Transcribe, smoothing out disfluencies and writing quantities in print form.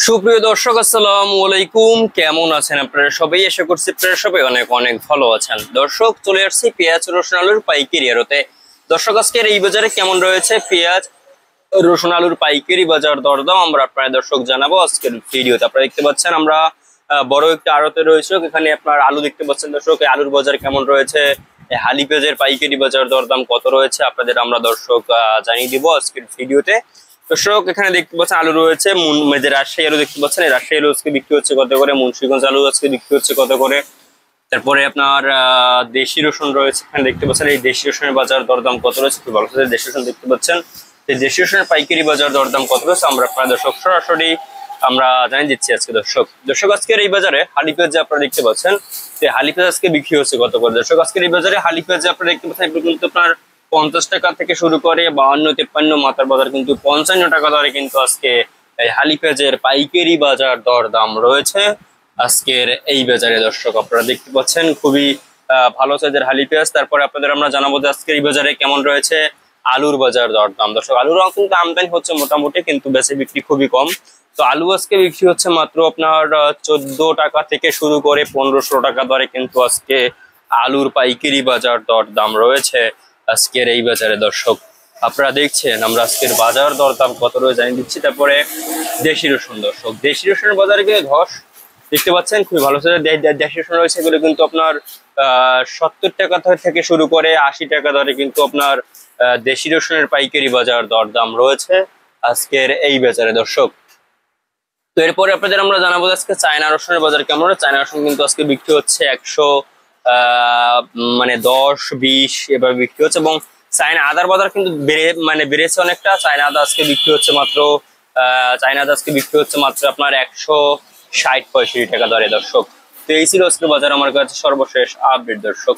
সুপ্রিয় দর্শক, আসসালামু আলাইকুম। কেমন আছেন আপনারা সবাই? আশা করছি আপনারা সবাই অনেক অনেক ভালো আছেন। দর্শক, চলে আসছি পেঁয়াজ রসুন আলুর পাইকারি আড়তে। দর্শক, আজকের এই বাজারে কেমন রয়েছে পেঁয়াজ রসুন আলুর পাইকারি বাজার দরদাম আমরা আপনারা দর্শক জানাবো আজকের ভিডিওতে। আপনারা দেখতে পাচ্ছেন আমরা বড় একটা আড়তে রয়েছে, এখানে আপনার আলু দেখতে পাচ্ছেন। দর্শক, এই আলুর বাজার কেমন রয়েছে, হালি পেঁয়াজের পাইকারি বাজার দরদাম কত রয়েছে আপনাদের আমরা দর্শক জানিয়ে দিব আজকের ভিডিওতে। দর্শক, এখানে দেখতে পাচ্ছেন আলু রয়েছে, রাজশাহী আলু দেখতে পাচ্ছেন। এই রাজশাহী আলু আজকে বিক্রি হচ্ছে কত করে, মুন্সিগঞ্জ আলু আজকে বিক্রি হচ্ছে কত করে। তারপরে আপনার দেশি রসুন রয়েছে, এখানে দেখতে পাচ্ছেন এই দেশি রসুনের বাজার দরদাম কত রয়েছে। খুব ভালো দেশি রসুন দেখতে পাচ্ছেন। এই দেশি রসুনের পাইকারি বাজার দরদাম কত রয়েছে আমরা আপনার দর্শক সরাসরি আমরা জানিয়ে দিচ্ছি আজকে। দর্শক আজকের এই বাজারে হালি পেঁয়াজ আপনারা দেখতে পাচ্ছেন, হালি পেঁয়াজ আজকে বিক্রি হচ্ছে কত করে। দর্শক, আজকের এই বাজারে হালি পেঁয়াজ আপনারা দেখতে পাচ্ছেন কিন্তু আপনার 50 টাকা থেকে শুরু করে 52-53 মাথার বাজার কিন্তু 55 টাকা দরে কিন্তু আজকে এই হালি পেঁয়াজের পাইকারি বাজার দরদাম রয়েছে আজকের এই বাজারে। দর্শক, আপনারা দেখতে পাচ্ছেন খুবই ভালো সাইজের হালি পেঁয়াজ। তারপরে আপনাদের আমরা জানাবো যে আজকের এই বাজারে কেমন রয়েছে আলুর বাজার দরদাম। দর্শক, আলুর কিন্তু আমদানি হচ্ছে মোটামুটি, কিন্তু বেশি বিক্রি খুবই কম। তো আলু আজকে বিক্রি হচ্ছে মাত্র আপনার 14 টাকা থেকে শুরু করে 1500 টাকা দরে কিন্তু আজকে আলুর পাইকারি বাজার দরদাম রয়েছে আজকের এই বাজারে। দর্শক, আপনারা দেখছেন আমরা আজকের বাজার দরদাম কত রয়েছে জানিয়ে দিচ্ছি। তারপরে দেশি রসুন। দর্শক, দেশি রসুনের বাজারে গিয়ে ধস দেখতে পাচ্ছেন খুবই ভালো দেশি রসুন রয়েছে, এগুলো কিন্তু আপনার 70 টাকা থেকে শুরু করে 80 টাকা দরে কিন্তু আপনার দেশি রসুনের পাইকারি বাজার দরদাম রয়েছে আজকের এই বাজারে। দর্শক, তো এরপরে আপনাদের আমরা জানাবো আজকে চায়না রসুনের বাজার কেমন। চায়না রসুন কিন্তু আজকে বিক্রি হচ্ছে 100 মানে 10-20 এভাবে বিক্রি হচ্ছে, এবং চায়না আদার বাজার কিন্তু বেড়েছে অনেকটা। চায়না আদা আজকে বিক্রি হচ্ছে মাত্র আপনার 160-65 টাকা দরে। দর্শক, তো এই ছিল আজকে বাজার আমার কাছে সর্বশেষ আপডেট। দর্শক।